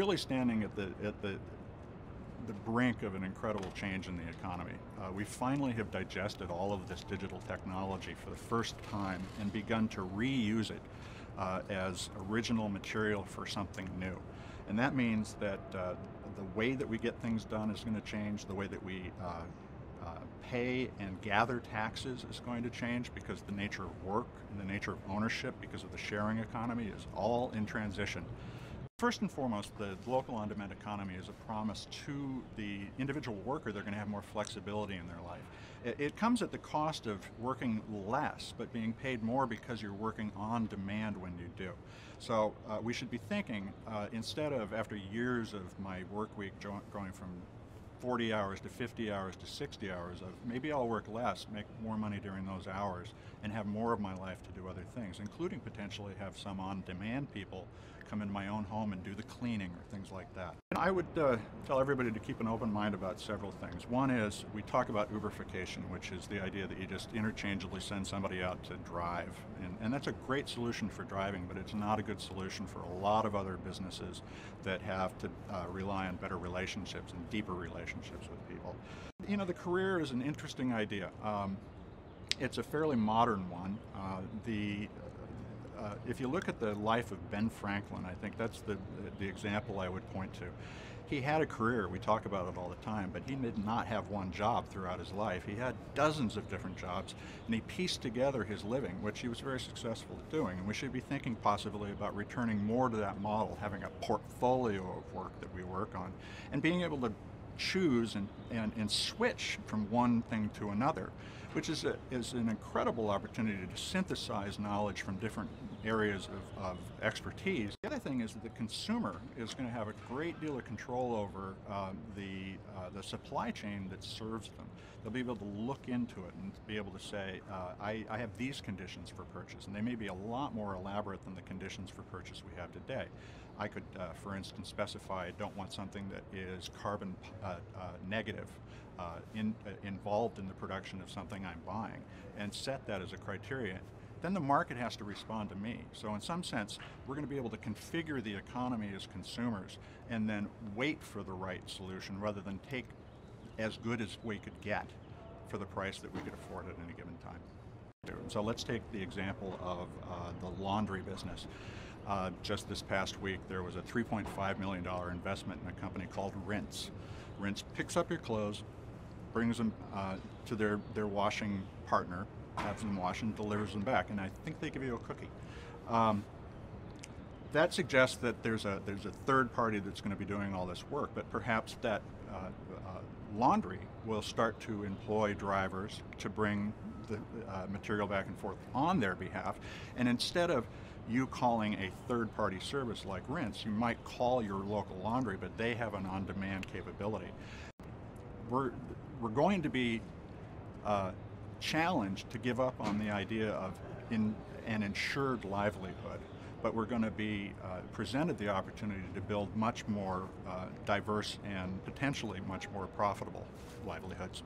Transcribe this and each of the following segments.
really standing at the brink of an incredible change in the economy. We finally have digested all of this digital technology for the first time and begun to reuse it as original material for something new. And that means that the way that we get things done is going to change, the way that we pay and gather taxes is going to change, because the nature of work and the nature of ownership, because of the sharing economy, is all in transition. First and foremost, the local on-demand economy is a promise to the individual worker. They're going to have more flexibility in their life. It comes at the cost of working less, but being paid more because you're working on demand when you do. So we should be thinking, instead of, after years of my work week going from 40 hours to 50 hours to 60 hours, of maybe I'll work less, make more money during those hours, and have more of my life to do other things, including potentially have some on-demand people come into my own home and do the cleaning or things like that. And I would tell everybody to keep an open mind about several things. One is, we talk about Uberification, which is the idea that you just interchangeably send somebody out to drive. And that's a great solution for driving, but it's not a good solution for a lot of other businesses that have to rely on better relationships and deeper relationships with people. You know, the career is an interesting idea. It's a fairly modern one. If you look at the life of Ben Franklin, I think that's the example I would point to. He had a career, we talk about it all the time, but he did not have one job throughout his life. He had dozens of different jobs, and he pieced together his living, which he was very successful at doing. And we should be thinking possibly about returning more to that model, having a portfolio of work that we work on, and being able to choose and switch from one thing to another, which is an incredible opportunity to synthesize knowledge from different areas of expertise. The other thing is that the consumer is going to have a great deal of control over the supply chain that serves them. They'll be able to look into it and be able to say, I have these conditions for purchase, and they may be a lot more elaborate than the conditions for purchase we have today. I could, for instance, specify I don't want something that is carbon negative involved in the production of something I'm buying, and set that as a criterion. Then the market has to respond to me. So in some sense, we're going to be able to configure the economy as consumers and then wait for the right solution rather than take as good as we could get for the price that we could afford at any given time. So let's take the example of the laundry business. Just this past week, there was a $3.5 million investment in a company called Rinse. Rinse picks up your clothes, brings them to their washing partner, has them wash, and delivers them back. And I think they give you a cookie. That suggests that there's a third party that's going to be doing all this work, but perhaps that laundry will start to employ drivers to bring the material back and forth on their behalf. And instead of you calling a third-party service like Rinse, you might call your local laundry, but they have an on-demand capability. We're going to be challenged to give up on the idea of an insured livelihood, but we're going to be presented the opportunity to build much more diverse and potentially much more profitable livelihoods.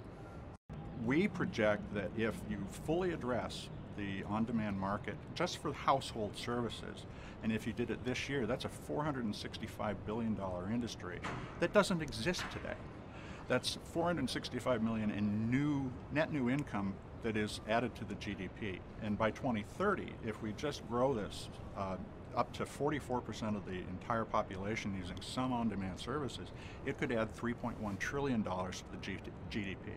We project that if you fully address the on-demand market just for household services, and if you did it this year, that's a $465 billion industry that doesn't exist today. That's $465 million in net new income that is added to the GDP. And by 2030, if we just grow this up to 44% of the entire population using some on-demand services, it could add $3.1 trillion to the GDP.